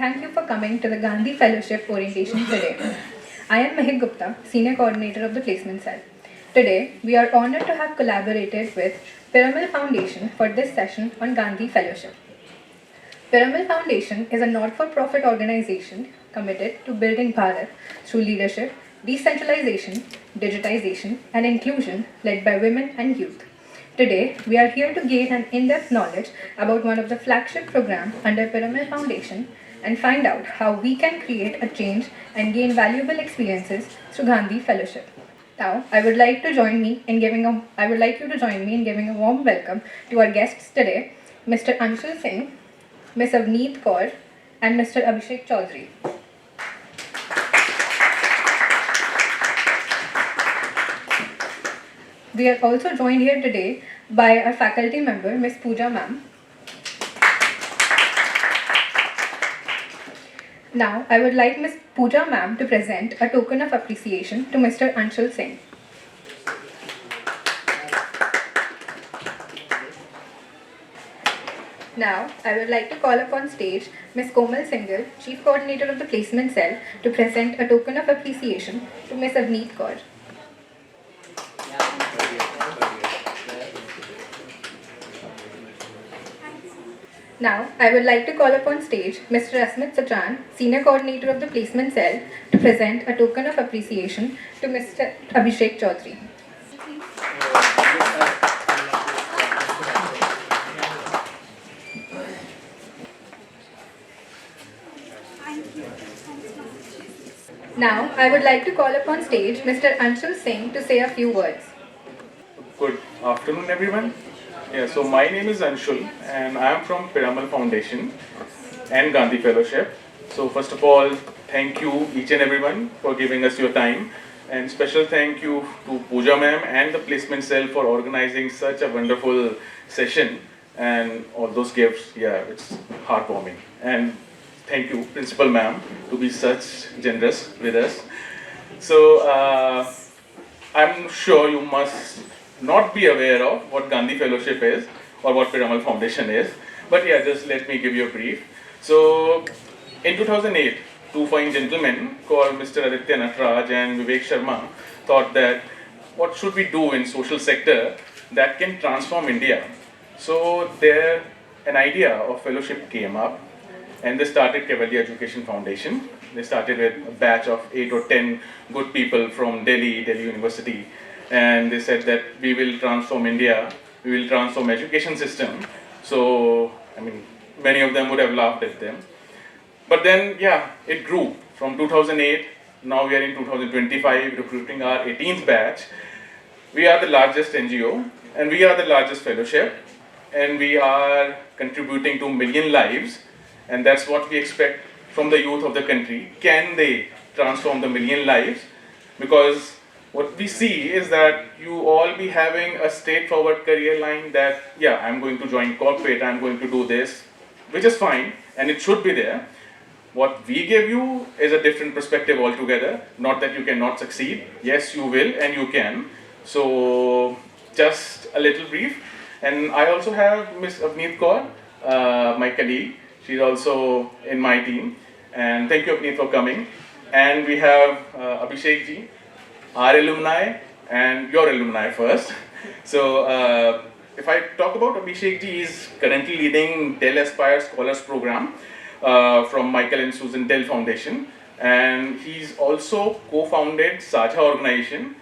thank you for coming to the Gandhi Fellowship orientation today. I am Mahik Gupta, Senior Coordinator of the Placement Cell. Today, we are honored to have collaborated with Piramal Foundation for this session on Gandhi Fellowship. Piramal Foundation is a not-for-profit organization committed to building Bharat through leadership, decentralization, digitization, and inclusion led by women and youth. Today, we are here to gain an in-depth knowledge about one of the flagship programs under Piramal Foundation and find out how we can create a change and gain valuable experiences through Gandhi Fellowship. Now, I would like you to join me in giving a warm welcome to our guests today, Mr. Anshul Singh, Ms. Avneet Kaur, and Mr. Abhishek Chaudhary. We are also joined here today by our faculty member, Ms. Pooja ma'am. Now, I would like Ms. Pooja ma'am to present a token of appreciation to Mr. Anshul Singh. Now, I would like to call upon stage Ms. Komal Singhal, Chief Coordinator of the Placement Cell, to present a token of appreciation to Ms. Avneet Kaur. Now, I would like to call upon stage Mr. Asmit Sachan, Senior Coordinator of the Placement Cell, to present a token of appreciation to Mr. Abhishek Chaudhary. Now, I would like to call upon stage Mr. Anshul Singh to say a few words. Good afternoon, everyone. So my name is Anshul and I am from Piramal Foundation and Gandhi Fellowship. So first of all, thank you each and everyone for giving us your time, and special thank you to Pooja ma'am and the Placement Cell for organizing such a wonderful session and all those gifts. Yeah, it's heartwarming. And thank you, Principal ma'am, to be such generous with us. So I'm sure you must not be aware of what Gandhi Fellowship is or what Piramal Foundation is, but yeah, just let me give you a brief. So in 2008, two fine gentlemen called Mr. Aditya Hansraj and Vivek Sharma thought that what should we do in social sector that can transform India. So there an idea of fellowship came up, and they started Kevalia Education Foundation. They started with a batch of 8 or 10 good people from Delhi University, and they said that we will transform India, we will transform education system. So, I mean, many of them would have laughed at them. But then, yeah, it grew from 2008. Now we are in 2025, recruiting our 18th batch. We are the largest NGO, and we are the largest fellowship, and we are contributing to million lives, and that's what we expect from the youth of the country. Can they transform the million lives? Because what we see is that you all be having a straightforward career line that, yeah, I'm going to join corporate, I'm going to do this, which is fine, and it should be there. What we give you is a different perspective altogether. Not that you cannot succeed. Yes, you will and you can. So, just a little brief. And I also have Ms. Avneet Kaur, my colleague. She's also in my team. And thank you, Avneet, for coming. And we have Abhishek ji, our alumni and your alumni first. So if I talk about Abhishek ji, he's currently leading Dell Aspire Scholars Program from Michael and Susan Dell Foundation. And he's also co-founded Saja organization.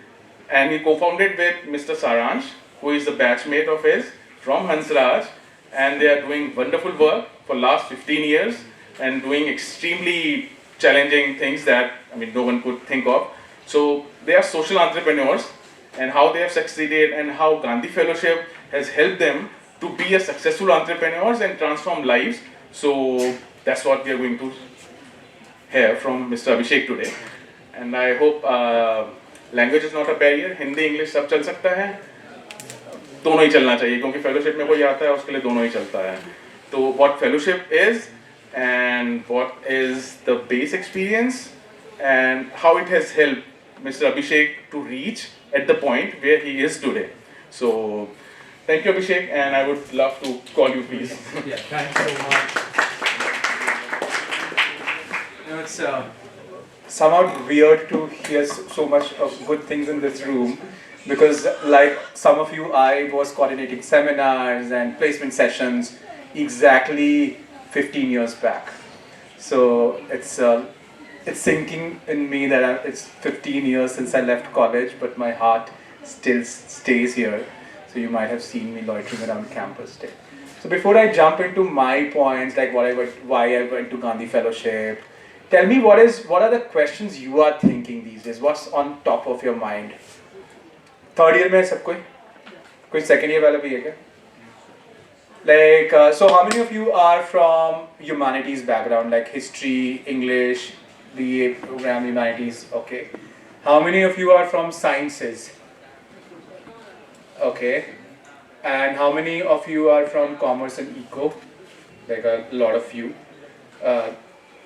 And he co-founded with Mr. Saransh, who is the batchmate of his from Hansraj. And they are doing wonderful work for last 15 years and doing extremely challenging things that, I mean, no one could think of. So they are social entrepreneurs, and how they have succeeded and how Gandhi Fellowship has helped them to be a successful entrepreneurs and transform lives. So that's what we are going to hear from Mr. Abhishek today. And I hope language is not a barrier. Hindi, English सब चल सकता है. दोनों ही चलना चाहिए, क्योंकि fellowship में कोई आता है उसके लिए दोनों ही चलता है. तो what fellowship is and what is the base experience and how it has helped Mr. Abhishek to reach at the point where he is today. So, thank you, Abhishek, and I would love to call you, please. Yeah, thanks so much. it's somehow weird to hear so much of good things in this room because, like some of you, I was coordinating seminars and placement sessions exactly 15 years back. So it's sinking in me that it's 15 years since I left college, but my heart still stays here. So you might have seen me loitering around campus still. So before I jump into my points, like why I went to Gandhi Fellowship, tell me what are the questions you are thinking these days? What's on top of your mind? Third year में सब कोई second year वाला भी है क्या? Like so, how many of you are from humanities background, like history, English, BA program, humanities? Okay. How many of you are from sciences? Okay. And how many of you are from commerce and eco? Like a lot of you.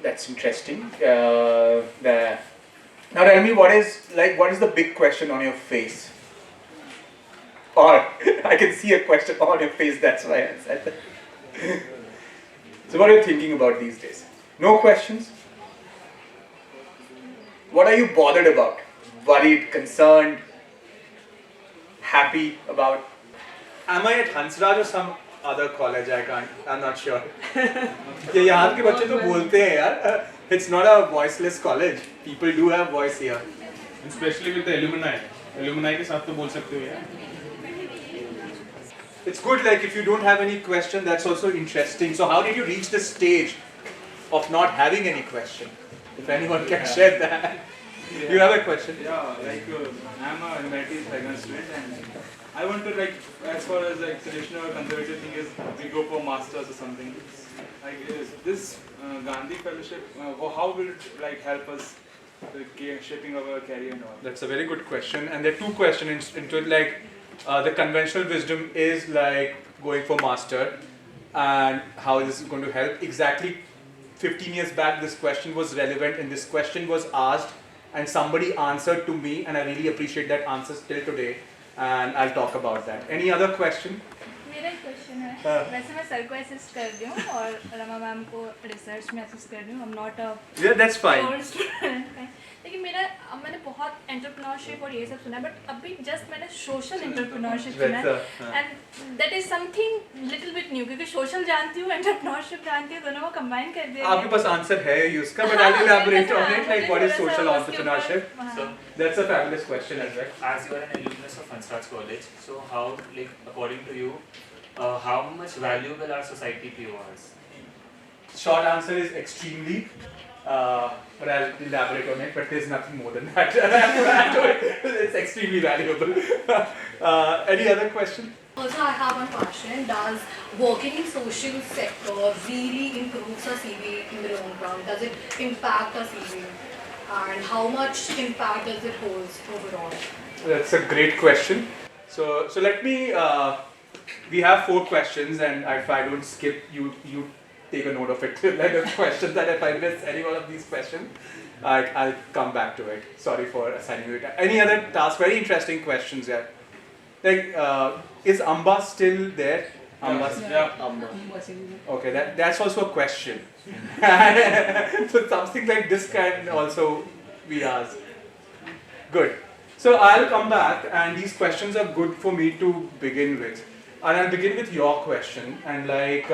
That's interesting. Now tell me what is the big question on your face? Or I can see a question on your face. That's why I said that. So what are you thinking about these days? No questions? What are you bothered about? Worried, concerned, happy about? Am I at Hansraj or some other college? I'm not sure. ये यहाँ के बच्चे तो बोलते हैं यार. It's not a voiceless college. People do have voice here. Especially with the alumni. Alumni के साथ तो बोल सकते हो यार. It's good, like if you don't have any question, that's also interesting. So how did you reach the stage of not having any question? If anyone can share that. Yeah. You have a question? Yeah, like I'm a humanities background student and I want to like, as far as like traditional or conservative thing is, we go for masters or something. Like this Gandhi Fellowship, how will it like help us shaping our career and all? That's a very good question, and there are two questions into it. Like the conventional wisdom is like going for master, and how this is going to help. Exactly 15 years back, this question was relevant, and this question was asked, and somebody answered to me, and I really appreciate that answer still today. And I'll talk about that. Any other question? मेरा एक question है वैसे मैं sir को assist कर रही हूँ और रमा मैम को रिसर्च में असिस्ट कर रही हूँ. I'm not a Yeah, that's fine. student. लेकिन मैंने बहुत एंटरप्रेन्योरशिप और ये सब सुना है बट अभी जस्ट मैंने सोशल एंटरप्रेन्योरशिप सुना है and that is something little bit new क्योंकि सोशल जानती हूँ एंटरप्रेन्योरशिप जानती हूँ दोनों को कंबाइन कर दिया. आपके पास आंसर है उसका but I will elaborate on it like what is social entrepreneurship. So That's a fabulous question as well. as you are an alumnus of Hansraj College, so how, like, according to you, how much valuable our society PORs? Short answer is extremely, but I'll elaborate on it. But there's nothing more than that. It's extremely valuable. Any other question? Also, I have one question. Does working in social sector really improves our CV in the long run? Does it impact our CV? And how much impact does it hold overall? That's a great question. So let me. We have 4 questions, and if I don't skip, you take a note of it. Like the questions that if I miss any one of these questions, I'll come back to it. Sorry for assigning you it. Any other task? Very interesting questions, yeah. Like, is Amba still there? Amba. Yeah. Amba. Okay, that's also a question. So something like this can also be asked. Good. So I'll come back, and these questions are good for me to begin with. And I'll begin with your question. And like,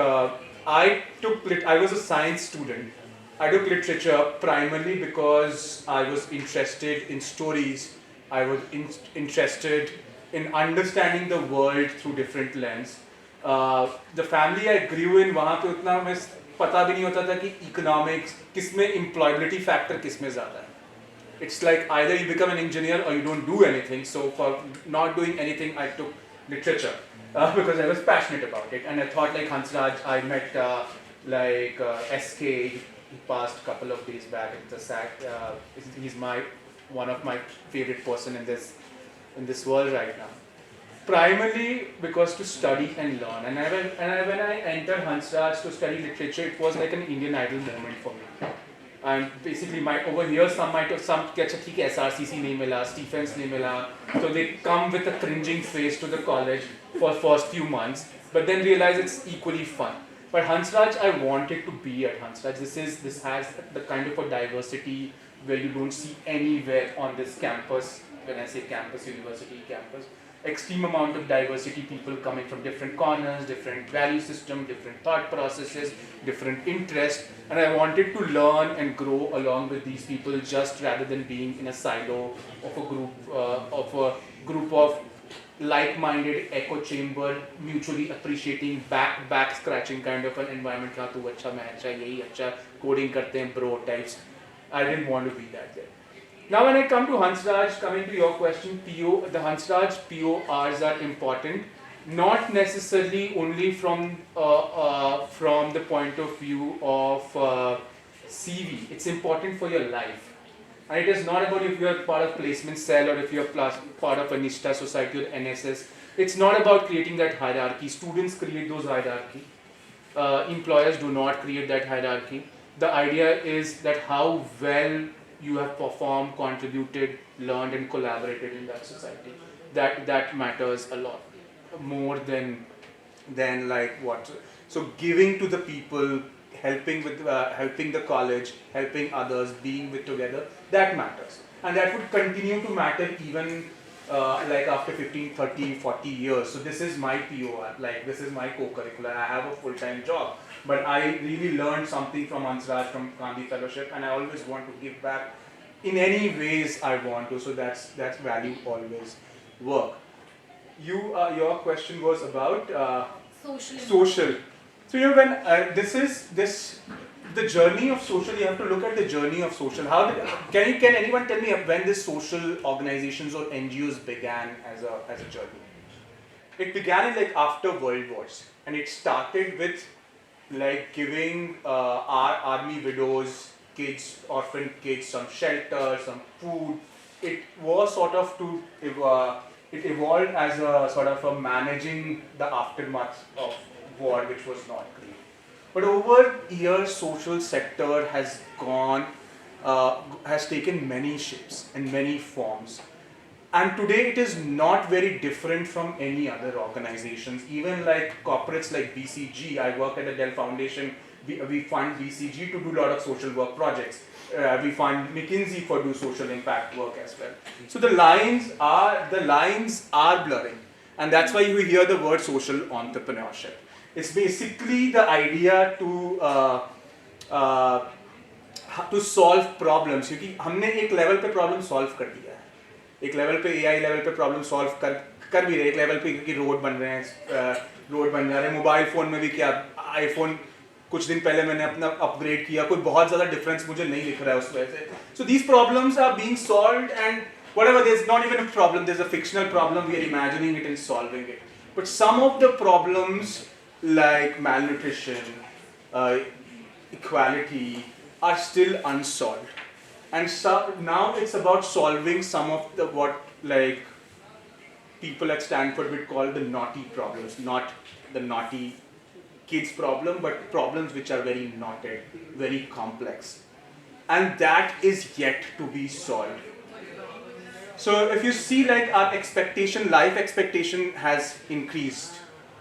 I was a science student. I took literature primarily because I was interested in stories. I was interested in understanding the world through different lens. The family I grew in, वहाँ पे उतना मैं पता भी नहीं होता था कि economics किसमें employability factor किसमें ज़्यादा है. It's like either you become an engineer or you don't do anything. So for not doing anything, I took literature because I was passionate about it. And I thought like Hansraj, I met SK. He passed a couple of days back at the SAC. He's one of my favorite person in this world right now. Primarily because to study and learn. And when I entered Hansraj to study literature, it was like an Indian Idol moment for me. And basically, over here, some ठीक है SRCC नहीं मिला, Stephens नहीं मिला, so they come with a cringing face to the college for first few months, but then realize it's equally fun. But Hansraj, I wanted to be at Hansraj. This has the kind of a diversity where you don't see anywhere on this campus. When I say campus, university campus, extreme amount of diversity, people coming from different corners, different value system, different thought processes, different interests, and I wanted to learn and grow along with these people, just rather than being in a silo of a group of like-minded, echo chamber, mutually appreciating, back scratching kind of an environment. हाँ तू अच्छा मैं अच्छा यही अच्छा coding करते हैं bro types. I didn't want to be that there. Now when I come to Hansraj, coming to your question, the Hansraj PORs are important, not necessarily only from the point of view of CV. It's important for your life. And it is not about if you are part of placement cell or if you are part of a Nishta society or NSS. It's not about creating that hierarchy. Students create those hierarchy. Employers do not create that hierarchy. The idea is that how well you have performed, contributed, learned and collaborated in that society. That matters a lot more than like what. So giving to the people, helping the college, helping others, being with together, that matters. And that would continue to matter even like after 15, 30, 40 years. So this is my POR, like this is my co-curricular. I have a full-time job, but I really learned something from Hansraj, from Gandhi Fellowship, and I always want to give back in any ways I want to. So that's value always work. Your question was about social. So when the journey of social, you have to look at the journey of social. Can anyone tell me when this social organizations or NGOs began as a journey? It began in like after World Wars, and it started with like giving our army widows, kids, orphan kids, some shelter, some food. It was sort of it evolved as a sort of a managing the aftermath of war, which was not great. But over years, social sector has taken many shapes and many forms. And today it is not very different from any other organizations. Even like corporates like BCG, I work at the Dell Foundation, we fund BCG to do a lot of social work projects. We fund McKinsey for do social impact work as well. So the lines are blurring. And that's why you hear the word social entrepreneurship. It's basically the idea to solve problems. क्योंकि हमने एक level पे problem solve कर दिया है. एक level पे AI level पे problem solve कर भी रहे. एक level पे क्योंकि road बन रहे हैं, road बन जा रहे हैं. Mobile phone में भी क्या iPhone कुछ दिन पहले मैंने अपना upgrade किया. कोई बहुत ज़्यादा difference मुझे नहीं दिख रहा है उस वजह से. So these problems are being solved, and whatever, there's not even a problem. There's a fictional problem. We are imagining it and solving it. But some of the problems like malnutrition, equality are still unsolved. And so now it's about solving some of the what like people at Stanford would call the naughty problems, not the naughty kids problem, but problems which are very knotted, very complex. And that is yet to be solved. So if you see like our expectation, life expectation has increased.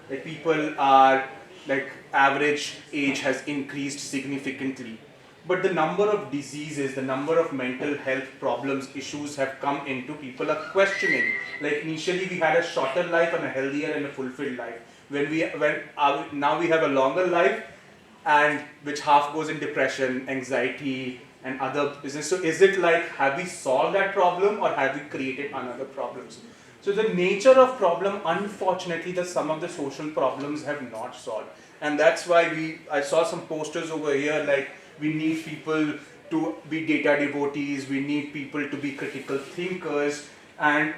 Like people are, like average age has increased significantly. But the number of diseases, the number of mental health problems, issues have come into, people are questioning. Like initially we had a shorter life and a healthier and a fulfilled life. Now we have a longer life, and which half goes in depression, anxiety, and other business. So is it like, have we solved that problem or have we created another problems? So the nature of problem, unfortunately, some of the social problems have not solved. And that's why I saw some posters over here like we need people to be data devotees, we need people to be critical thinkers, and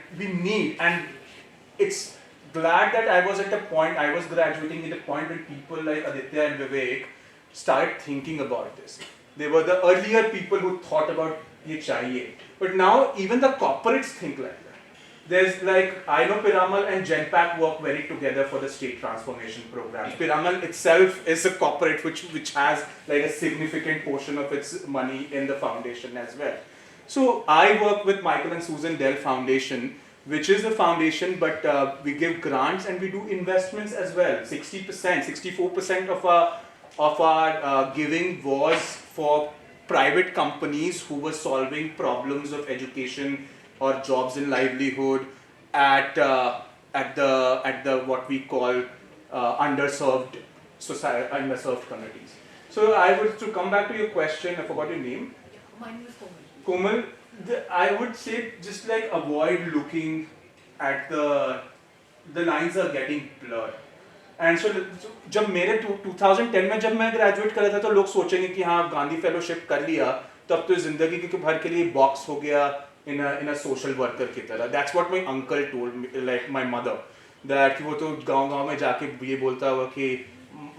it's glad that I was at a point, I was graduating at a point when people like Aditya and Vivek started thinking about this. They were the earlier people who thought about ye chahiye. But now even the corporates think like that. There's like, I know Piramal and Genpact work very together for the state transformation program. Piramal itself is a corporate which has like a significant portion of its money in the foundation as well. So I work with Michael and Susan Dell Foundation which is the foundation, but we give grants and we do investments as well. 60%, 64% of our giving was for private companies who were solving problems of education or jobs and livelihood at the what we call underserved society, underserved communities. So I would, to come back to your question, I forgot your name. My name is Komal. Komal, I would say just like avoid looking at the lines are getting blurred. And so जब मेरे 2010 में जब मैं graduate कर रहा था तो लोग सोचेंगे कि हाँ गांधी फेलोशिप कर लिया तब तो जिंदगी के भर के लिए बॉक्स हो गया in a social worker की तरह. That's what my uncle told me, like my mother, that वो तो गांव-गांव में जाके ये बोलता हुआ कि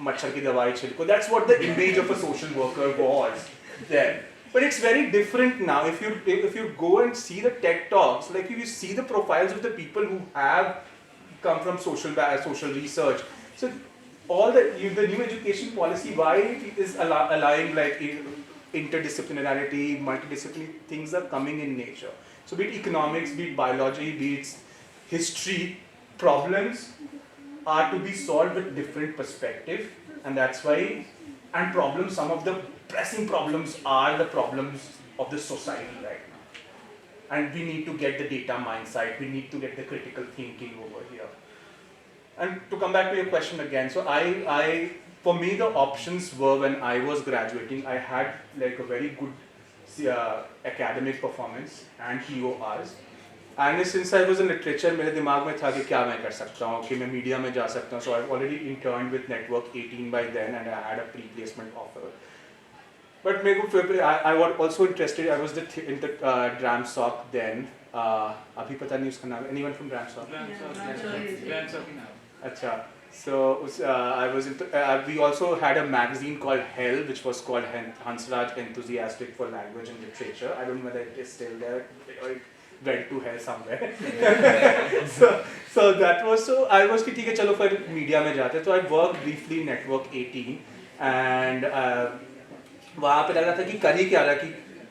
मच्छर की दवाई छिड़को. That's what the image of a social worker was then. But it's very different now. If you go and see the TED Talks, like if you see the profiles of the people who have come from social research, so all the new education policy, why it is allowing like interdisciplinarity, multidisciplinary things are coming in nature. So be it economics, be it biology, be it history, problems are to be solved with different perspective, and that's why, and problems, some of the pressing problems are the problems of the society right now. And we need to get the data mindset, we need to get the critical thinking over here. And to come back to your question again, so for me the options were when I was graduating, I had like a very good academic performance and PORs. And since I was in literature, मेरे दिमाग में था कि क्या मैं कर सकता हूँ, कि मैं मीडिया में जा सकता हूँ. So I've already interned with Network 18 by then, and I had a pre-placement offer. But I was also interested. I was in the DramSoc then. अभी पता नहीं उसका नाम. Anyone from DramSoc? DramSoc now. अच्छा. So I was. We also had a magazine called Hell, which was called Hansraj Enthusiastic for Language and Literature. I don't know whether it is still there. Or it went to hell somewhere. so that was, so I was कि ठीक है चलो फिर media में जाते. So I worked briefly in Network 18 and वहाँ पे लग रहा था कि कर ही क्या रहा कि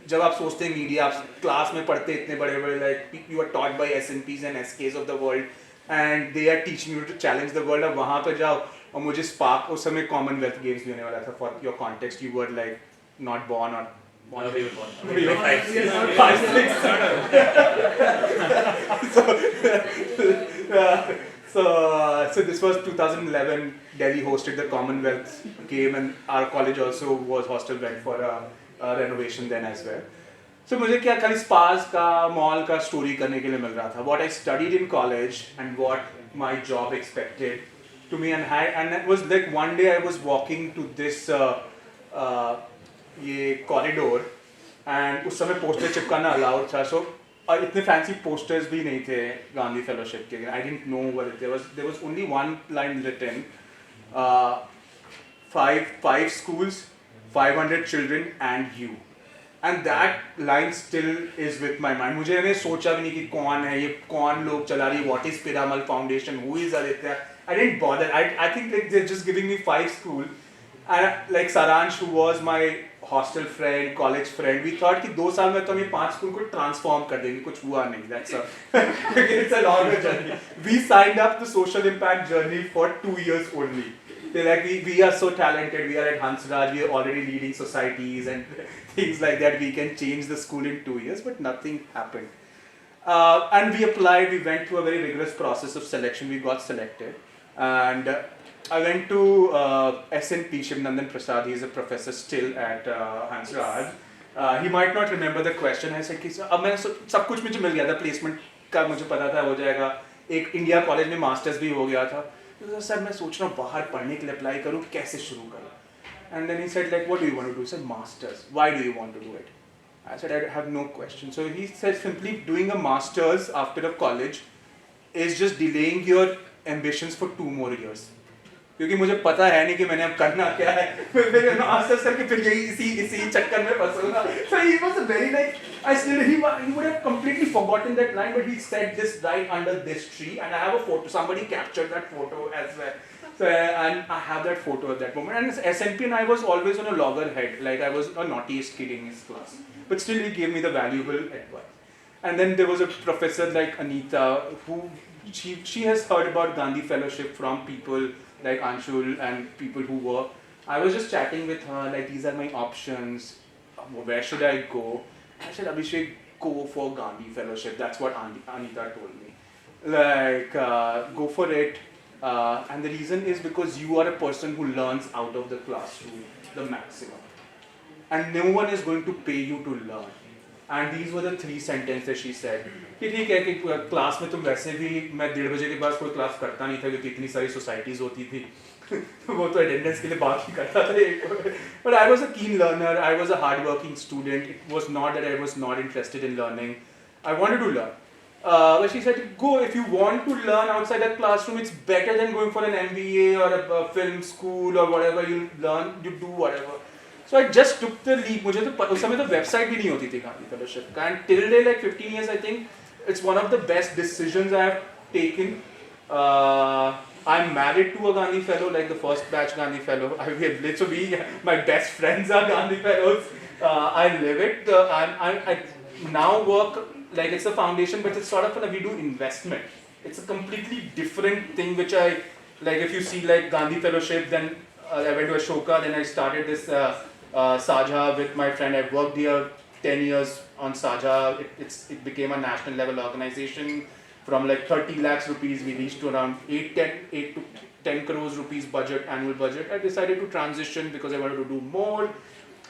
जब आप सोचते हैं मीडिया, आप क्लास में पढ़ते इतने बड़े-बड़े, like you are taught by SNPs and SKs of the world and they are teaching you to challenge the world. अब वहाँ पे जाओ और मुझे स्पार्क, उस समय कॉमनवेल्थ गेम्स भी होने वाला था. For your context, you were like not born or born. We were born. We were 5, 6. So this was 2011. Delhi hosted the Commonwealth game, and our college also was hostel went for a renovation then as well. So मुझे क्या खाली sparse का mall का story करने के लिए मिल रहा था. What I studied in college and what my job expected to me, and it was like one day I was walking to this ये corridor, and उस समय पोस्टर चिपकाना allowed था. So इतने fancy posters भी नहीं थे गांधी फेलोशिप के. I didn't know what it was. There was only one line written. 5 schools, 500 children, and you. And that line still is with my mind. मुझे मैंने सोचा भी नहीं कि कौन है ये, कौन लोग चला रही, what is Piramal Foundation, who is Aditya. I didn't bother. I think like they're just giving me 5 schools. And like Saransh, who was my hostel friend, college friend, we thought कि 2 साल में तो हम ये 5 स्कूल को transform कर देंगे. कुछ हुआ नहीं. That's it's a longer journey. We signed up the social impact journey for 2 years only. They're like, we are so talented, we are at Hansraj, we are already leading societies and things like that, we can change the school in 2 years, but nothing happened. And we applied, we went through a very rigorous process of selection, we got selected. And I went to SNP, Shivnandan Prasad, he is a professor still at Hansraj. He might not remember the question. I said, अब मैं सब कुछ मुझे मिल गया था, placement का मुझे पता था हो जाएगा, एक इंडिया कॉलेज में मास्टर्स भी हो गया था. तो सर मैं सोच रहा हूँ बाहर पढ़ने के लिए अप्लाई करूँ, कैसे शुरू करूँ. And then he said like, what do you want to do? He said masters. Why do you want to do it? I said I have no question. So he said simply doing a masters after a college is just delaying your ambitions for 2 more years. क्योंकि मुझे पता है नहीं कि मैंने अब करना क्या है. फिर मास्टर्स करके फिर यही इसी चक्कर में फंसूंगा. So he was a very like, he would have completely forgotten that line, but he said this right under this tree, and I have a photo. Somebody captured that photo as well. So and I have that photo at that moment. And SNP and I was always on a loggerhead. Like I was a naughtiest kid in his class, but still he gave me the valuable advice. And then there was a professor like Anita who she has heard about Gandhi Fellowship from people like Anshul and people who were. I was just chatting with her like these are my options. Where should I go? I said Abhishek, go for Gandhi Fellowship. That's what Anita told me. Like go for it. And the reason is because you are a person who learns out of the classroom the maximum. And no one is going to pay you to learn. And these were the 3 sentences she said. कि ठीक है कि class में तुम वैसे भी मैं 1:30 बजे के बाद कोई क्लास करता नहीं था क्योंकि इतनी सारी सोसाइटीज होती थी वो तो अटेंडेंस के लिए बात ही करता था but I was a keen learner, I was a hard working student. It was not that I was not interested in learning. I wanted to learn. But she said, go if you want to learn outside that classroom, it's better than going for an MBA or a film school or whatever. You learn, you do whatever. So I just took the leap. मुझे तो उस समय तो website भी नहीं होती थी Gandhi Fellowship का, and till day like 15 years I think it's one of the best decisions I have taken. I'm married to a Gandhi Fellow, like the first batch Gandhi Fellow. My best friends are Gandhi Fellows. I live it. I now work like it's a foundation, but it's sort of we do investment. It's a completely different thing, which I like. If you see like Gandhi Fellowship, then I went to Ashoka, then I started this Saja with my friend. I worked here 10 years on Saja. It became a national level organization. From like 30 lakhs rupees, we reached to around 8 to 10 crores rupees budget, annual budget. I decided to transition because I wanted to do more.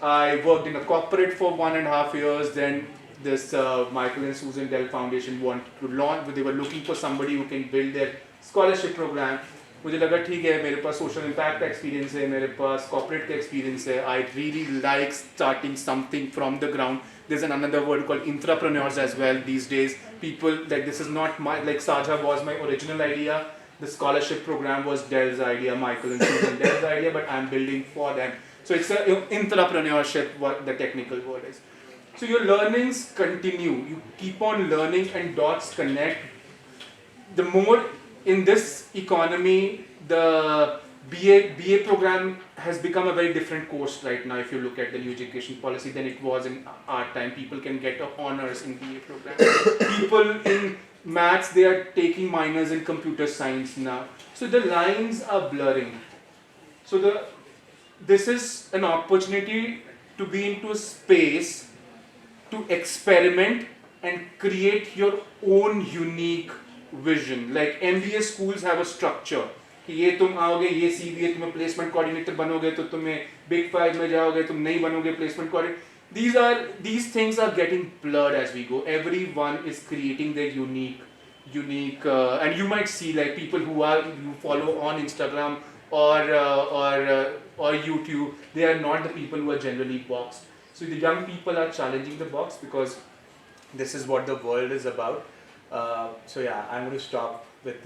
I worked in a corporate for 1.5 years. Then this Michael and Susan Dell Foundation wanted to launch. They were looking for somebody who can build their scholarship program. मुझे लगा ठीक है मेरे पास social impact का experience है, मेरे पास corporate का experience है. I really like starting something from the ground. There's another word called intrapreneurs as well these days. People like this is not my like Saja was my original idea. The scholarship program was Dell's idea, Michael and Susan Dell's idea, but I'm building for them. So it's a intrapreneurship, what the technical word is. So your learnings continue. You keep on learning and dots connect. The more in this economy, the BA program has become a very different course right now. If you look at the new education policy than it was in our time. People can get honors in BA program. People in maths, they are taking minors in computer science now. So the lines are blurring. So this is an opportunity to be into a space to experiment and create your own unique vision. Like MBA schools have a structure. कि ये तुम आओगे ये CBA तुम्हें placement coordinator बनोगे तो तुम्हें big 5 में जाओगे तुम नहीं बनोगे placement coordinator. These things are getting blurred as we go. Everyone is creating their unique and you might see like people who you follow on Instagram or YouTube. They are not the people who are generally boxed. So the young people are challenging the box because this is what the world is about. So yeah, I'm going to stop with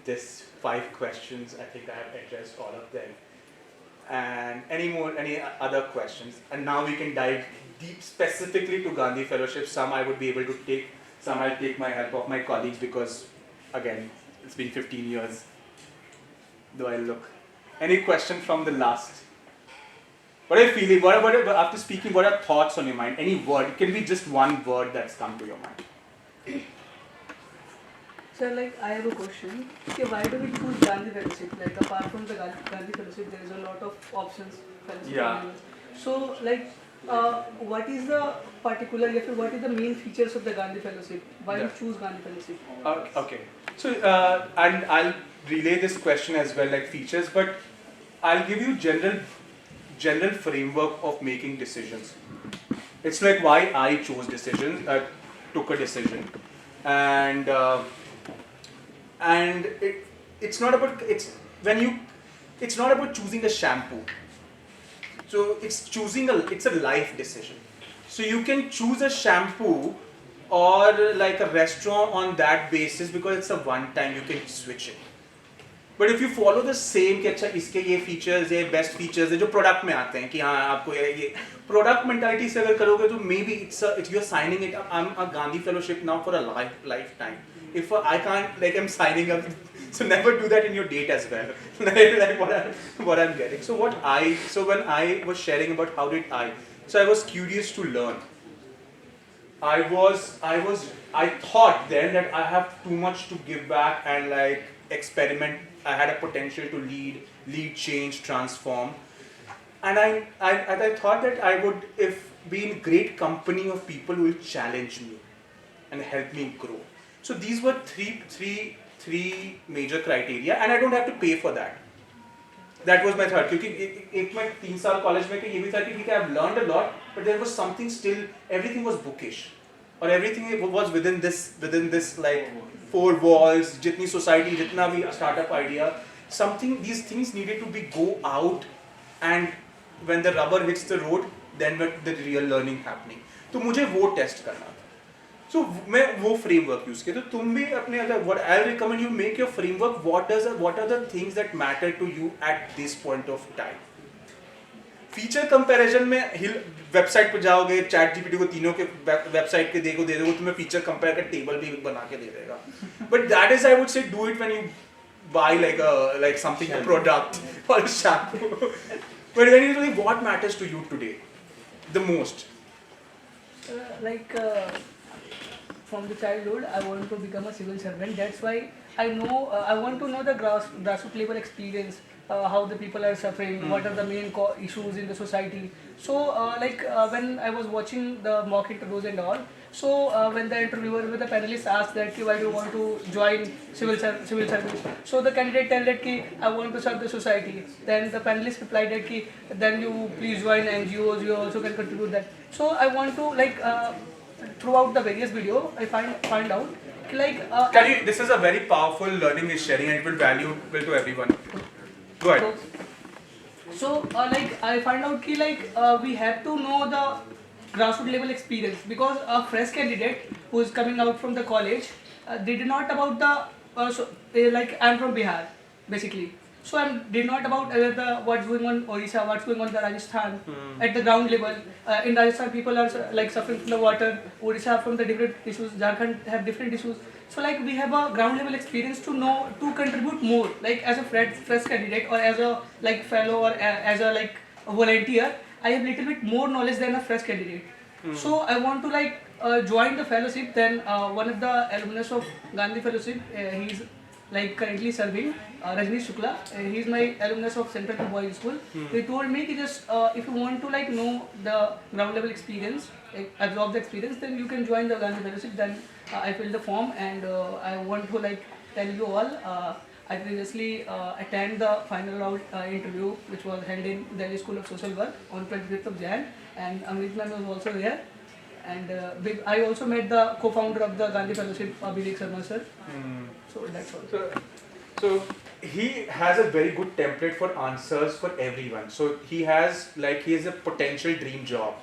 this 5 questions. I think I have addressed all of them. And any other questions? And now we can dive deep specifically to Gandhi Fellowship. Some I would be able to take, some I'll take my help of my colleagues because again, it's been 15 years. Do I look? Any question from the last? What are you feeling? What after speaking, what are thoughts on your mind? Any word? It can be just one word that's come to your mind. Sir, like I have a question. Okay, why do we choose Gandhi Fellowship? Like apart from the Gandhi Fellowship, there is a lot of options. Yeah. So, like, what is the particular? What is the main features of the Gandhi Fellowship? Why you choose Gandhi Fellowship? Okay. So, and I'll relay this question as well, like features, but I'll give you general framework of making decisions. It's like why I chose decisions, took a decision, and it's not about it's not about choosing a shampoo. So it's a life decision. So you can choose a shampoo or like a restaurant on that basis because it's a one time, you can switch it. But if you follow the same कि अच्छा इसके ये features है, best features है जो product में आते हैं कि हाँ आपको ये product mentality से अगर करोगे तो maybe you're signing it up. I'm a Gandhi Fellowship now for a lifetime. If I can't, like I'm signing up, so never do that in your date as well. like what I'm getting. So when I was sharing about how did I was curious to learn. I thought then that I have too much to give back and like experiment. I had a potential to lead change, transform. And I thought that I would be in great company of people who will challenge me and help me grow. So these were three major criteria, and I don't have to pay for that. That was my third. क्योंकि एक मैं 3 साल college में ये भी था कि ठीक है, I've learned a lot, but there was something still. Everything was bookish, or everything was within this like 4 walls. जितनी society, जितना भी startup idea, these things needed to be go out, and when the rubber hits the road, then the real learning happening. तो मुझे वो test करना था. So मैं वो framework use किया. तो तुम भी अपने what I'll recommend you make your framework. What are the things that matter to you at this point of time? Feature comparison में website पे जाओगे, chat GPT को तीनों के website के दे दोगे, तुम्हें feature compare का table भी बना के दे देगा. But that is, I would say, do it when you buy like something, a product or a shampoo. But when you think what matters to you today the most? From the childhood, I want to become a civil servant. That's why I want to know the grassroots level experience, how the people are suffering, what are the main issues in the society. So, when I was watching the mock interviews and all, so when the interviewer, when the panelists asked that, why do you want to join civil service? So the candidate tell that, I want to serve the society. Then the panelists replied that, then you please join NGOs, you also can contribute that. So I want to throughout the various video, I find out This is a very powerful learning is sharing, and it will valuable to everyone. Go ahead. So I find out we have to know the grassroots level experience, because a fresh candidate who is coming out from the college, they did not about the I'm from Bihar basically. So I did not about what's going on Odisha, what's going on in Rajasthan at the ground level. In Rajasthan, people are suffering from the water. Odisha from the different issues. Jharkhand have different issues. So we have a ground level experience to know, to contribute more. As a fresh candidate, or as a fellow, or as a volunteer, I have little bit more knowledge than a fresh candidate. So I want to join the fellowship. Then one of the alumnus of Gandhi Fellowship, he's currently serving, Rajnish Shukla. He's my alumnus of Central Boys School. He told me that just if you want to know the ground level experience, absorb the experience, then you can join the Gandhi Fellowship. Then I filled the form, and I want to tell you all. I previously attended the final round interview, which was held in Delhi School of Social Work on 25th of Jan, and Amrit ma'am was also there. And I also met the co-founder of the Gandhi Fellowship, Vivek Sharma sir. So that's all. So he has a very good template for answers for everyone. So he has a potential dream job,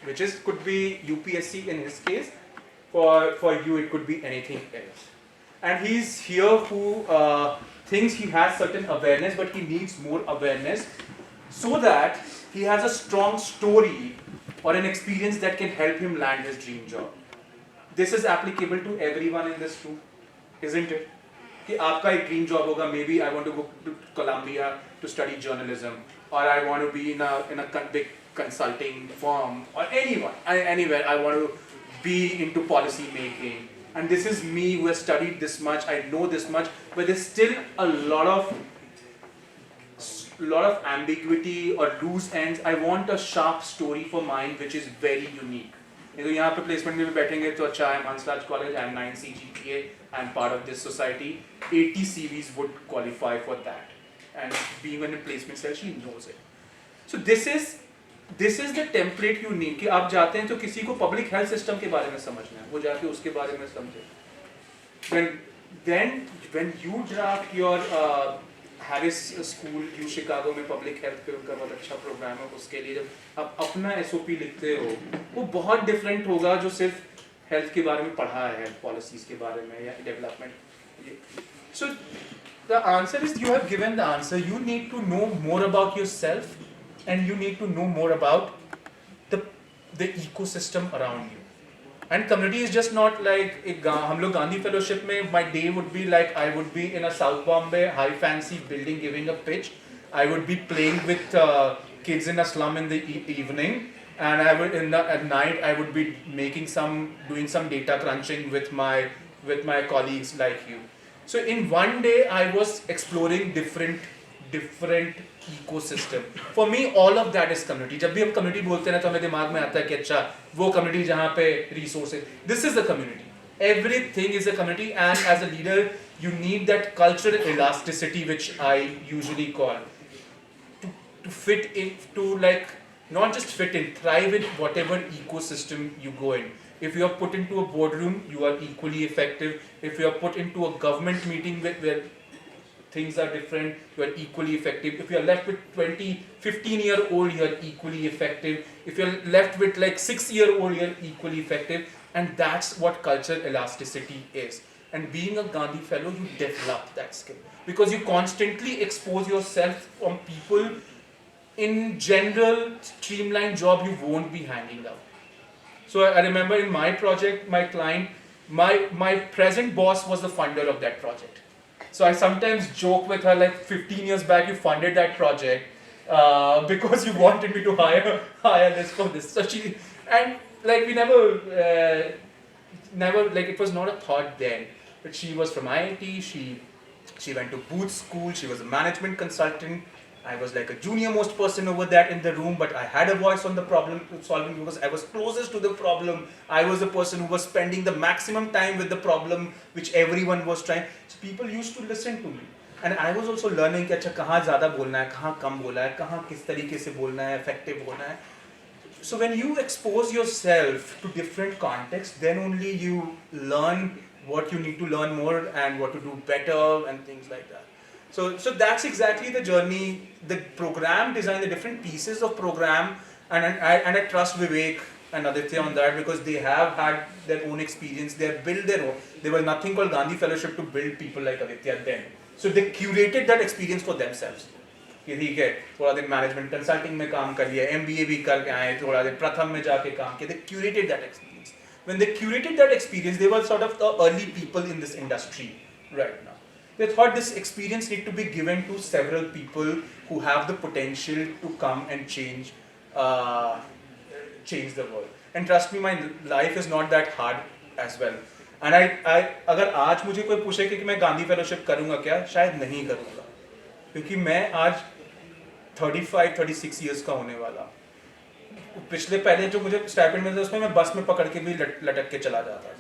which could be UPSC in his case. For you, it could be anything else. And he's here who thinks he has certain awareness, but he needs more awareness so that he has a strong story or an experience that can help him land his dream job. This is applicable to everyone in this room, isn't it? कि आपका एक dream job होगा, maybe I want to go to Columbia to study journalism, or I want to be in a big consulting firm, or anywhere I want to be into policy making. And this is me who has studied this much, I know this much, but there's still a lot of ambiguity or loose ends. I want a sharp story for mine which is very unique. तो यहाँ पे placement में भी बैठेंगे तो अच्छा, I'm Hansraj college, I'm 9 CGPA, I'm part of this society. 80 CVs would qualify for that, and being in a placement cell, she knows it. So this is the template you need कि आप जाते हैं तो किसी को public health system के बारे में समझना है, वो जाके उसके बारे में समझे. When you draft your Harris School, Chicago में public health पे उनका बहुत अच्छा प्रोग्राम है, उसके लिए जब आप अपना SOP लिखते हो, वो बहुत different होगा जो सिर्फ health के बारे में पढ़ा है, policies के बारे में या development. So the answer is, you have given the answer. You need to know more about yourself, and you need to know more about the ecosystem around you. And community is just not हम लोग Gandhi Fellowship में, my day would be I would be in a South Bombay high fancy building giving a pitch. I would be playing with kids in a slum in the evening. and I would at night I would be doing some data crunching with my colleagues like you. So in one day I was exploring different ecosystem. For me, all of that is community. जब भी हम community बोलते हैं ना तो हमें दिमाग में आता है कि अच्छा वो community जहाँ पे resources. This is the community. Everything is a community, and as a leader, you need that cultural elasticity, which I usually call, to fit in, to like not just fit in, thrive in whatever ecosystem you go in. If you are put into a boardroom, you are equally effective. If you are put into a government meeting where things are different, you are equally effective. If you are left with 15-year-old, you are equally effective. If you are left with like 6-year-old, you are equally effective. And that's what cultural elasticity is. And being a Gandhi fellow, you develop that skill. Because you constantly expose yourself from people. In general, streamlined job, you won't be hanging out. So I remember in my project, my client, my present boss was the funder of that project. So I sometimes joke with her, like 15 years back, you funded that project because you wanted me to hire this for this. So she, and like we never, like it was not a thought then. But she was from IIT, she went to Booth School, she was a management consultant. I was like a junior most person over that in the room, but I had a voice on the problem solving because I was closest to the problem. I was the person who was spending the maximum time with the problem which everyone was trying. So people used to listen to me. And I was also learning कि अच्छा कहाँ ज़्यादा बोलना है, कहाँ कम बोलना है, कहाँ किस तरीके से बोलना है, effective होना है. So when you expose yourself to different contexts, then only you learn what you need to learn more and what to do better and things like that. So that's exactly the journey, the program design, the different pieces of program, and I trust Vivek and Aditya on that because they have had their own experience. They have built their own. There was nothing called Gandhi Fellowship to build people like Aditya then. So they curated that experience for themselves. कि ठीक है थोड़ा दिन management consulting में काम कर लिया MBA भी करके आए थोड़ा दिन प्रथम में जाके काम किया. They curated that experience. When they curated that experience, they were sort of the early people in this industry right now. They thought this experience need to be given to several people who have the potential to come and change the world. And trust me, my life is not that hard as well. And I अगर आज मुझे कोई पूछे कि मैं Gandhi fellowship करूँगा क्या, शायद नहीं करूँगा, क्योंकि मैं आज 35-36 years का होने वाला. पिछले पहले जो मुझे स्टाइपेंड मिलता उसमें मैं बस में पकड़ के भी लटक के चला जाता था.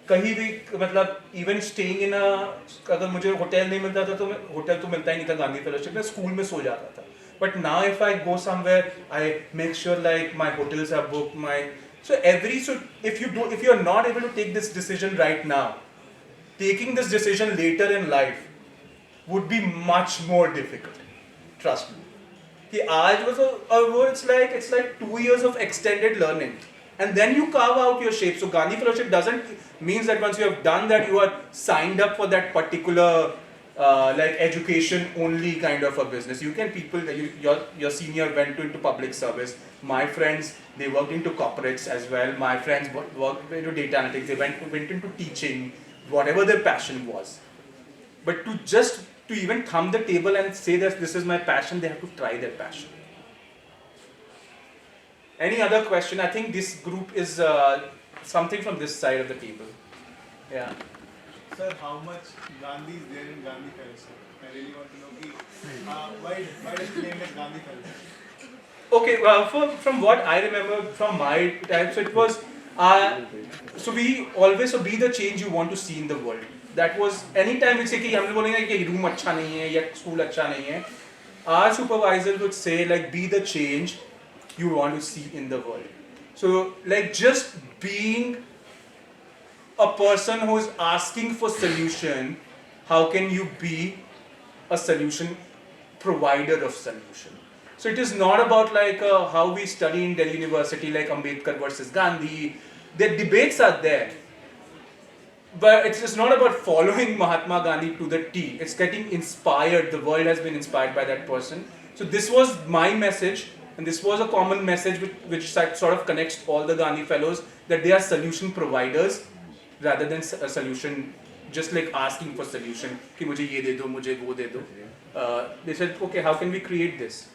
कहीं भी मतलब इवन स्टेइंग इन अगर मुझे होटल नहीं मिलता था तो होटल तो मिलता ही नहीं था गांधी फेलोशिप में, स्कूल में सो जाता था. But now if I go somewhere I make sure like my hotels are booked, my so if you are not able to take this decision right now, taking this decision later in life would be much more difficult. Trust me. कि आज वो it's like 2 years of extended learning. And then you carve out your shape. So Gandhi Fellowship doesn't means that once you have done that, you are signed up for that particular like education only kind of a business. You can your senior went into public service. My friends, they worked into corporates as well. My friends worked into data analytics. They went into teaching, whatever their passion was. But to even thumb the table and say that this is my passion, they have to try their passion. Any other question? I think this group is something from this side of the table. Yeah. Sir, how much Gandhi is there in Gandhi Fellowship? I really want to know why does it name it Gandhi Fellowship? Okay, from what I remember from my time, so it was, so we always be the change you want to see in the world. That was, anytime we say कि हम लोग बोलेंगे कि room अच्छा नहीं है या school अच्छा नहीं है, our supervisor would say like be the change you want to see in the world. So like just being a person who is asking for solution, how can you be a solution provider of solution? So it is not about like how we study in Delhi University like Ambedkar versus Gandhi. The debates are there. But it's just not about following Mahatma Gandhi to the T. It's getting inspired. The world has been inspired by that person. So this was my message. And this was a common message which sort of connects all the Gandhi fellows, that they are solution providers rather than a solution, just like asking for solution. कि मुझे ये दे दो, मुझे वो दे दो. They said, okay, how can we create this?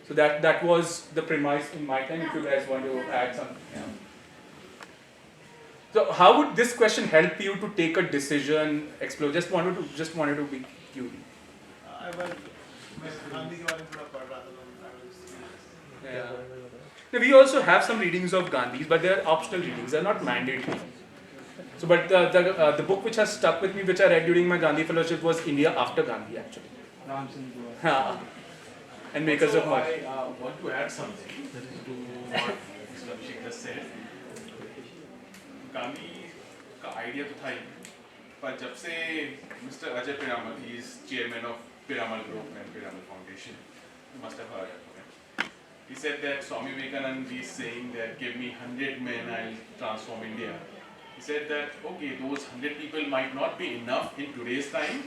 So that was the premise in my time. If you guys want to add something. Yeah. So how would this question help you to take a decision? Explore. Just wanted to be curious. I was Gandhi के बारे में थोड़ा पढ़ रहा था तो I was Yeah. Now, we also have some readings of Gandhi's, but they are optional readings. They are not mandatory. So, but the book which has stuck with me, which I read during my Gandhi fellowship, was India After Gandhi, actually. And Makers of Mud. I want to add something to what Mr. Abhishek just said. Gandhi का idea तो था ही, पर जब से mister Ajay Piramal, he is chairman of Piramal Group and Piramal Foundation, you must have heard of him. He said that Swami Vivekananda is saying that give me 100 men, I'll transform India. He said that okay, those 100 people might not be enough in today's time,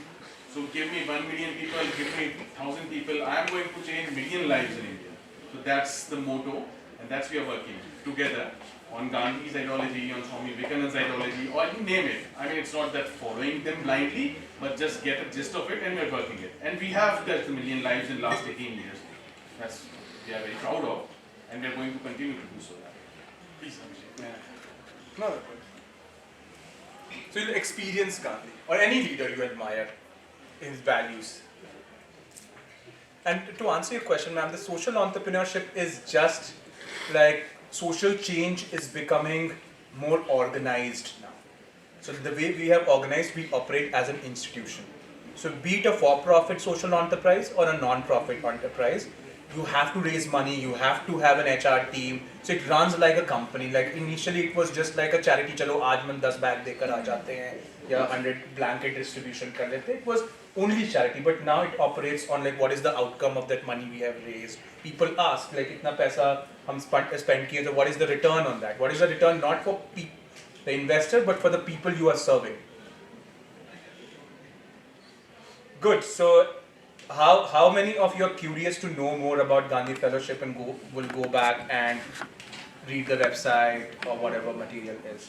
so give me 1 million people, give me 1,000 people, I am going to change million lives in India. So that's the motto, and that's we are working together on Gandhi's ideology, on Swami Vivekananda's ideology, or you name it. I mean, it's not that following them blindly, but just get a gist of it and we're working it. And we have touched a million lives in the last 18 years. That's we are very proud of, and we're going to continue to do so. Please, Abhishek. Yeah. No. So you experience Gandhi or any leader you admire, his values. And to answer your question, ma'am, the social entrepreneurship is just like social change is becoming more organized now. So the way we have organized, we operate as an institution. So be it a for-profit social enterprise or a non-profit enterprise, you have to raise money, you have to have an HR team. So it runs like a company. Like initially it was just like a charity, chalo aaj man 10 bag dekar aa jate hain, ya 100 blanket distribution kar lete. It was only charity, but now it operates on like what is the outcome of that money we have raised. People ask like itna paisa hum spend kiye, so what is the return on that? What is the return not for the investor but for the people you are serving? Good. So how many of you are curious to know more about Gandhi Fellowship and will go back and read the website or whatever material is?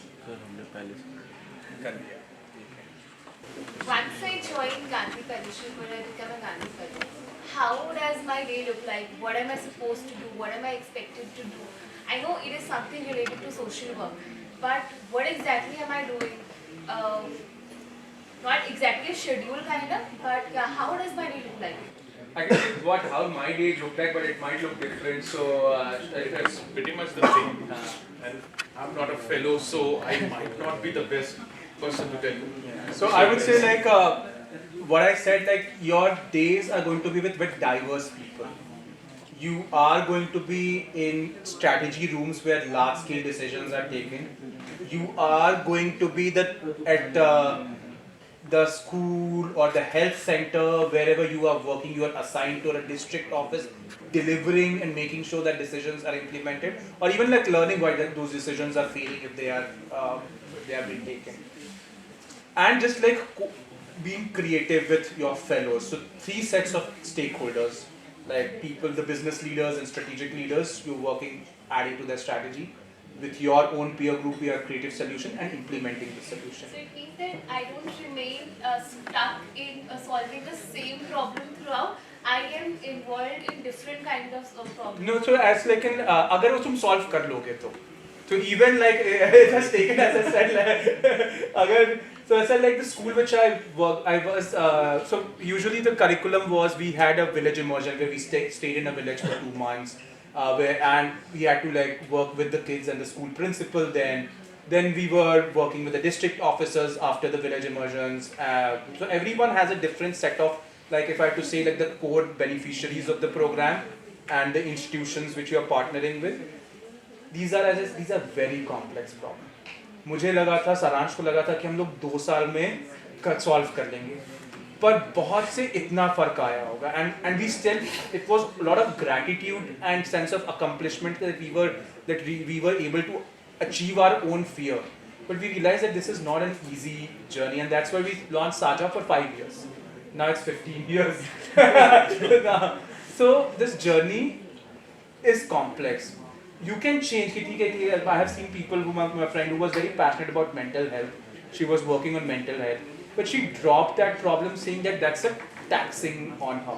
Once I joined Gandhi Fellowship or I become a Gandhi Fellow, how does my day look like? What am I supposed to do? What am I expected to do? I know it is something related to social work, but what exactly am I doing? Not exactly a schedule kind of, but yeah, how does my day look like? I can see how my day looked like, but it might look different. So It's pretty much the same. And I'm not a fellow, so I might not be the best person to tell you. So I would say like what I said, like your days are going to be with very diverse people. You are going to be in strategy rooms where large scale decisions are taken. You are going to be at the school or the health center, wherever you are working, you are assigned to a district office, delivering and making sure that decisions are implemented, or even like learning why those decisions are failing if they have been taken. And just like being creative with your fellows. So 3 sets of stakeholders, like people, the business leaders and strategic leaders, you're working, adding to their strategy. With your own peer group, your creative solution and implementing the solution. So it means that I don't remain stuck in solving the same problem throughout. I am involved in different kinds of problems. No, so as like in, अगर वो तुम solve कर लोगे तो even like it has taken, as I said, like, so I said like the school which I was so usually the curriculum was we had a village immersion where we stayed in a village for 2 months. And we had to like work with the kids and the school principal. Then we were working with the district officers after the village immersions. So everyone has a different set of, like if I have to say, like the core beneficiaries of the program and the institutions which you are partnering with. These are very complex problems. मुझे लगा था, सारांश को लगा था कि हम लोग 2 साल में सॉल्व कर लेंगे, पर बहुत से इतना फर्क आया होगा. And we still, it was a lot of gratitude and sense of accomplishment that we were able to achieve our own fear. But we realized that this is not an easy journey, and that's why we launched Saja for 5 years. Now it's 15 years. So this journey is complex. You can change. I have seen people my friend who was very passionate about mental health. She was working on mental health, but she dropped that problem saying that that's a taxing on her.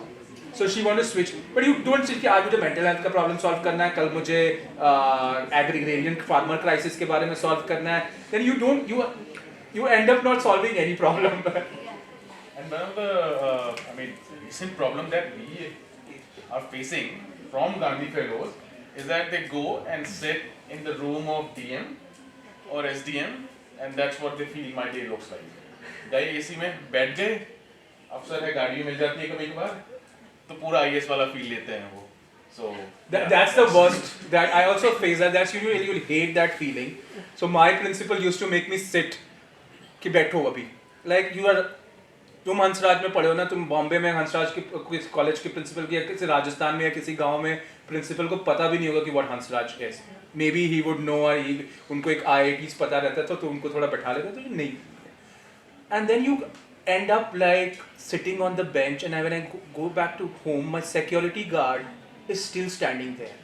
So she wanted to switch, but you don't think कि आज मुझे mental health का problem solve करना है, कल मुझे agrarian farmer crisis के बारे में solve करना है. Then you end up not solving any problem. And one of the recent problem that we are facing from Gandhi Fellows is that they go and sit in the room of DM or SDM, and that's what they feel my day looks like. गए AC में बैठ गए, अफसर है गाड़ी में मिल जाती है कभी कभार, तो पूरा IAS वाला feel लेते हैं वो. So that's the worst. That I also face that. That's usually you'll hate that feeling. So my principal used to make me sit. कि बैठो अभी. Like you are, तुम हंसराज में पढ़े हो ना, तुम बॉम्बे में हंसराज के कॉलेज के प्रिंसिपल की, किसी राजस्थान में या किसी गांव में प्रिंसिपल को पता भी नहीं होगा कि what Hansraj is. May be he would know, और उनको एक IITs पता रहता था तो उनको थोड़ा बैठा लेता, तो नहीं. And then you end up like sitting on the bench, and when I go back to home, my security guard is still standing there,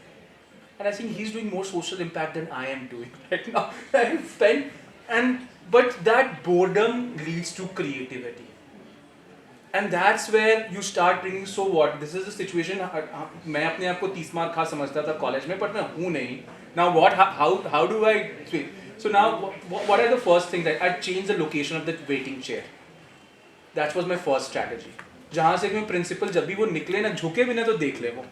and I think he's doing more social impact than I am doing right now. But that boredom leads to creativity, and that's where you start bringing. So what? This is the situation. मैं अपने आप को 30 mark खा समझता था college में, but मैं हूँ नहीं. Now what? How do I switch? So now what are the first things that I changed the location of the waiting chair. That was my first strategy. जहाँ से मैं प्रिंसिपल जब भी वो निकले ना, झुके भी ना तो देख ले वो.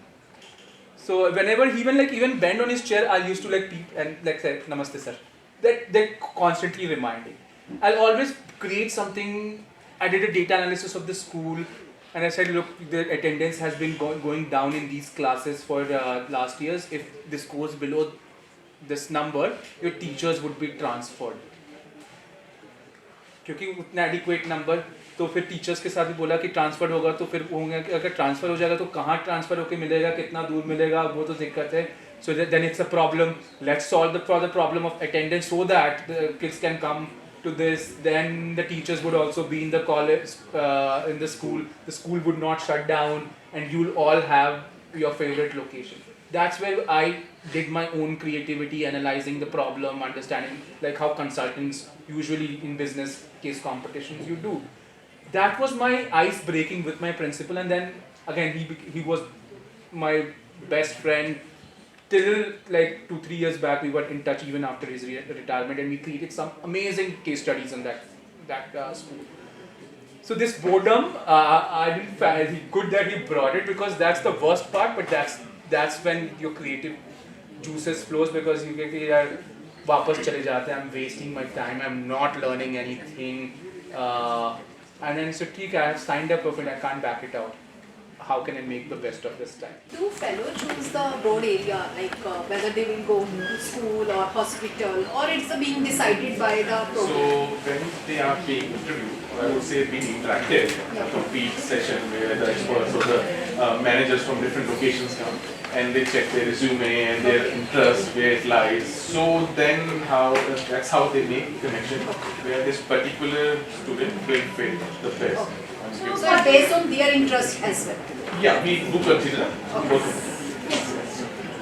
So whenever he even bend on his chair, I used to like peep and like say namaste sir. That constantly reminding. I'll always create something. I did a data analysis of the school, and I said, look, the attendance has been going down in these classes for last years. If this goes below this number, your teachers would be transferred. क्योंकि उतना adequate number, तो फिर teachers के साथ भी बोला कि transfer होगा, तो फिर होंगे कि अगर ट्रांसफर हो जाएगा तो कहाँ ट्रांसफर होके मिलेगा, कितना दूर मिलेगा, वो तो दिक्कत है. So then it's a problem. Let's solve the problem of attendance so that the kids can come to this. Then the teachers would also be in the college, in the school. The school would not shut down, and you'll all have your favorite location. That's where I did my own creativity, analyzing the problem, understanding like how consultants usually in business case competitions you do. That was my ice breaking with my principal, and then again he was my best friend till like 2-3 years back. We were in touch even after his retirement, and we created some amazing case studies in that school. So this boredom, I didn't find good that he brought it, because that's the worst part, but that's when your creative juices flows, because you get यार वापस चले जाते हैं, I'm wasting my time, I'm not learning anything, and then so ठीक है, I have signed up for it, I can't back it out. How can I make the best of this time? Do fellows choose the broad area, like whether they will go to school or hospital, or it's being decided by the program? So when they are being interviewed, or I would say being interactive, a complete session where the experts or the managers from different locations come and they check their resume and their interest, where it lies. So then that's how they make the connection where this particular student will fit the best. So it's based on their interest as well? Yeah, we do consider both.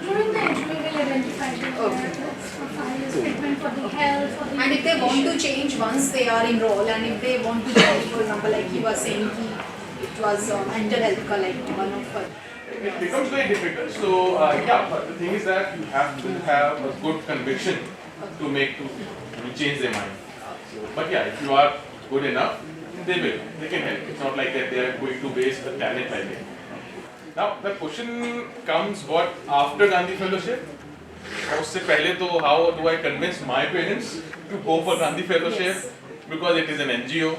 During the interview, we'll identify the profile, statement for the health, for the And if they want to change once they are enrolled, and if they want to change, for example, like you were saying, it was mental health ka, like one of it becomes very difficult. So but the thing is that you have to have a good conviction to change their mind. So, but yeah, if you are good enough, they will. They can help. It's not like that they are going to waste the talent like it. Now the question comes, what after Gandhi Fellowship? उससे पहले तो how do I convince my parents to go for Gandhi Fellowship? Because it is an NGO,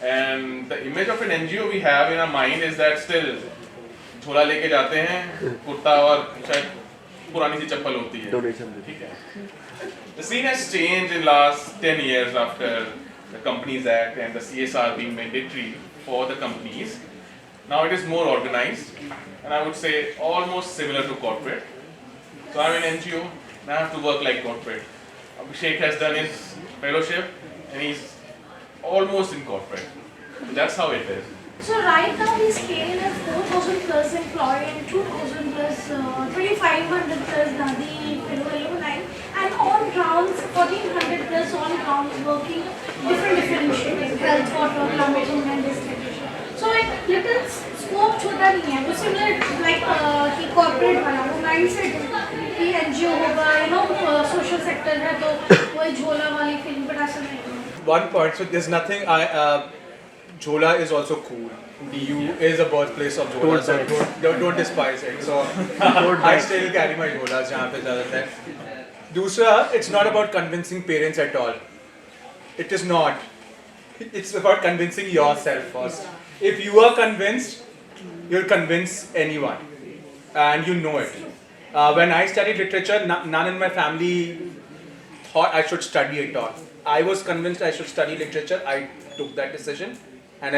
and the image of an NGO we have in our mind is that still झोला लेके जाते हैं, कुर्ता और शायद पुरानी सी चप्पल होती है, ठीक है. The scene has changed in last 10 years after the Companies Act and the CSR being mandatory for the companies. Now it is more organized, and I would say almost similar to corporate. So I'm an NGO, and I have to work like corporate. Abhishek has done his fellowship, and he's almost in corporate. That's how it is. So right now he's scaling at 4,000 plus employee and 2,000 plus, 2,500 plus Gandhi Fellow alumni, and on grounds 1,400 plus on grounds working different initiatives, health, water, climate change and distribution. So a little scope to छोटा नहीं है, वो similar like कि corporate वाला वो mindset है कि NGO होगा, यू नो सोशल सेक्टर है तो वही झोला वाली फीलिंग, बट ऐसा नहीं है. One point, so there's nothing, Jhola is also cool. DU is a birthplace of Jhola, so don't despise it. So I still carry my Jholas जहाँ पे ज़्यादातर. दूसरा, it's not about convincing parents at all. It is not. It's about convincing yourself first. If you are convinced, you'll convince anyone, and you know it. When I studied literature, none in my family thought I should study it all. I was convinced I should study literature. I took that decision, and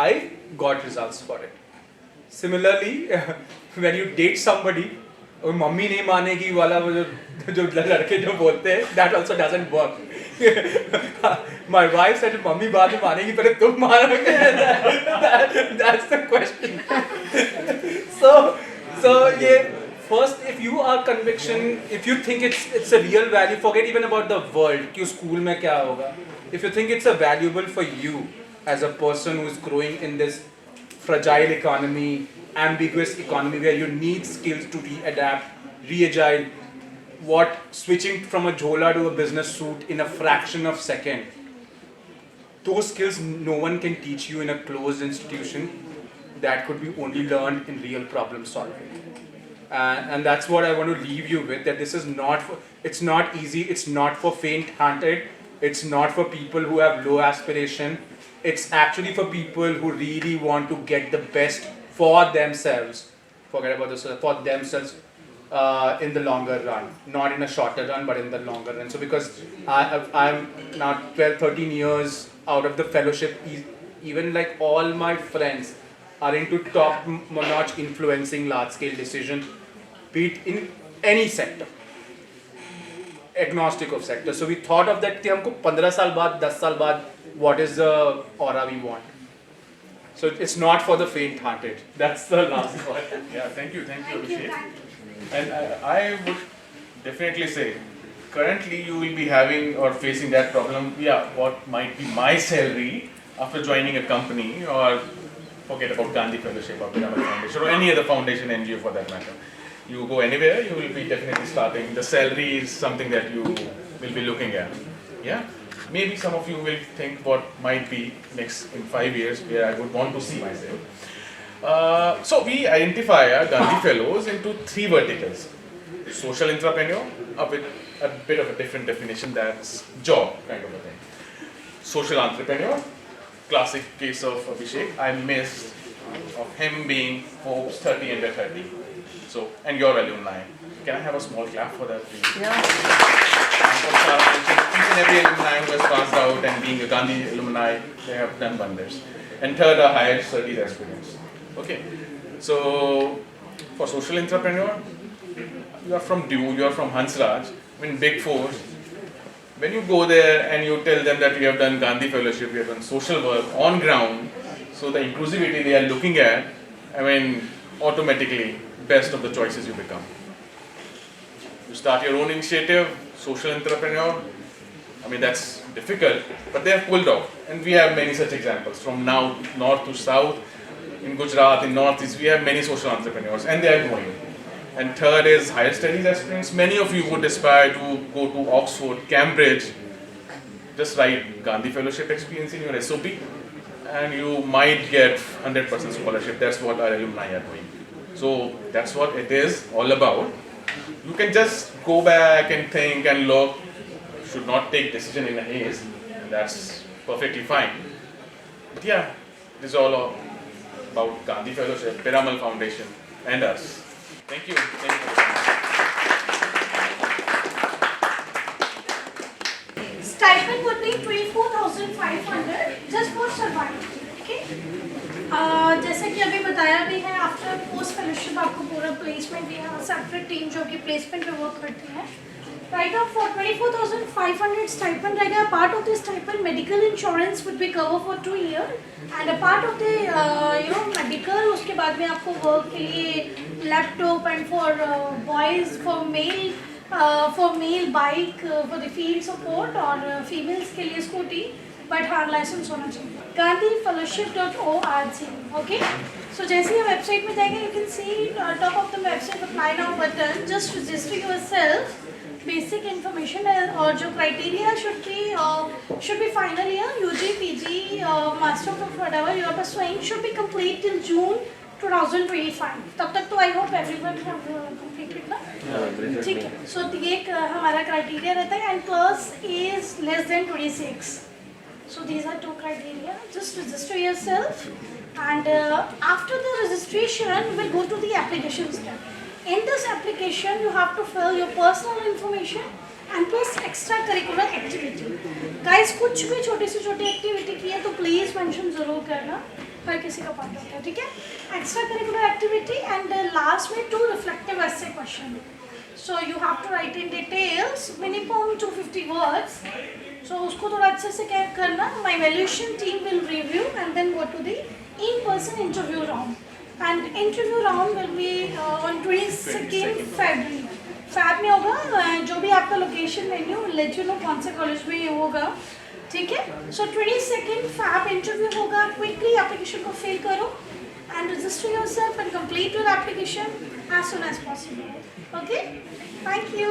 I got results for it. Similarly, when you date somebody, और mummy नहीं मानेगी वाला वो जो लड़के जो बोलते हैं, that also doesn't work. My wife said mummy बाद में मानेगी, पहले तुम मानोगे. That's the question. So ये first, if you are conviction, if you think it's a real value, forget even about the world कि school में क्या होगा. If you think it's a valuable for you as a person who is growing in this fragile economy, ambiguous economy where you need skills to readapt, re-agile, switching from a jhola to a business suit in a fraction of second. Those skills no one can teach you in a closed institution. That could be only learned in real problem solving. And that's what I want to leave you with, that this is not for, it's not easy, it's not for faint-hearted, it's not for people who have low aspiration, it's actually for people who really want to get the best for themselves, forget about this, for themselves in the longer run, not in a shorter run, but in the longer run. So because I'm now 12, 13 years out of the fellowship, even like all my friends are into top-notch influencing large-scale decision, be it in any sector, agnostic of sector. So we thought of that कि हमको 15 साल बाद, 10 साल बाद, what is the aura we want. So it's not for the faint-hearted. That's the last one. Yeah, thank you, Abhishek. And I would definitely say, currently you will be having or facing that problem. Yeah, what might be my salary after joining a company, or forget about Gandhi Fellowship or Piramal Foundation or any other foundation, NGO for that matter. You go anywhere, you will be definitely starting. The salary is something that you will be looking at. Yeah. Maybe some of you will think what might be next in 5 years where I would want to see myself. So we identify our Gandhi Fellows into 3 verticals. Social entrepreneur, with a bit of a different definition, that's job kind of a thing. Social entrepreneur, classic case of Abhishek, I missed of him being Forbes 30 under 30. So, and your alumni. Can I have a small clap for that, please? Yeah. Each and every alumni who has passed out and being a Gandhi alumni, they have done wonders. And third, a higher studies experience. Okay. So, for social entrepreneur, you are from DU, you are from Hansraj, I mean Big Four. When you go there and you tell them that you have done Gandhi Fellowship, you have done social work on ground, so the inclusivity they are looking at, I mean, automatically, best of the choices you become. You start your own initiative, social entrepreneur, I mean that's difficult, but they have pulled off. And we have many such examples, from now north to south, in Gujarat, in northeast, we have many social entrepreneurs and they are growing. And third is higher studies experience. Many of you would aspire to go to Oxford, Cambridge, just write Gandhi Fellowship experience in your SOP and you might get 100% scholarship. That's what our alumni are doing. So that's what it is all about. You can just go back and think and look. You should not take decision in a haste. And that's perfectly fine. But yeah, this is all about Gandhi Fellowship, Piramal Foundation, and us. Thank you. Thank you. Stipend would be 24,500 just for survival. Okay? जैसे कि अभी बताया भी है, after post fellowship आपको पूरा placement भी है, सेपरेट टीम जो कि प्लेसमेंट पे वर्क करती है. Right now for 24,500 stipend रहेगा. Part of the stipend medical insurance would be covered for 2 years and a part of the medical, उसके बाद में आपको work के लिए laptop and for boys, for male bike for the field support और females के लिए scooty बट हाँ लाइसेंस होना चाहिए. GandhiFellowship.org. ओके, सो जैसे ही वेबसाइट में जाएंगे you can see top of the website apply now button. Just register yourself. Basic information और जो criteria should be final year, UG, PG, master of whatever you are pursuing should be complete till June 2025. तब तक तो I hope everyone have completed ना. ठीक है. So ये हमारा criteria रहता है and plus is less than 26. So these are two criteria. Just register yourself and after the registration we will go to the application step. In this application, you have to fill your personal information and plus extracurricular activity. Guys, कुछ भी छोटी से छोटी activity की है तो please mention जरूर करना. हर किसी का पार्ट होता है, ठीक है. एक्स्ट्रा एक्टिविटी एंड लास्ट में 2 reflective essay question. So you have to write in details minimum 250 words. So उसको थोड़ा अच्छे से क्या करना. My evaluation team will review and then go to the in person interview round. And interview round will be on 22nd February. Feb में होगा. जो भी आपका location venue let you know कौन से कॉलेज में ये होगा, ठीक है. सो 22nd Feb इंटरव्यू होगा. क्विकली एप्लीकेशन को फिल करो and register yourself and complete your application as soon as possible. Okay, thank you.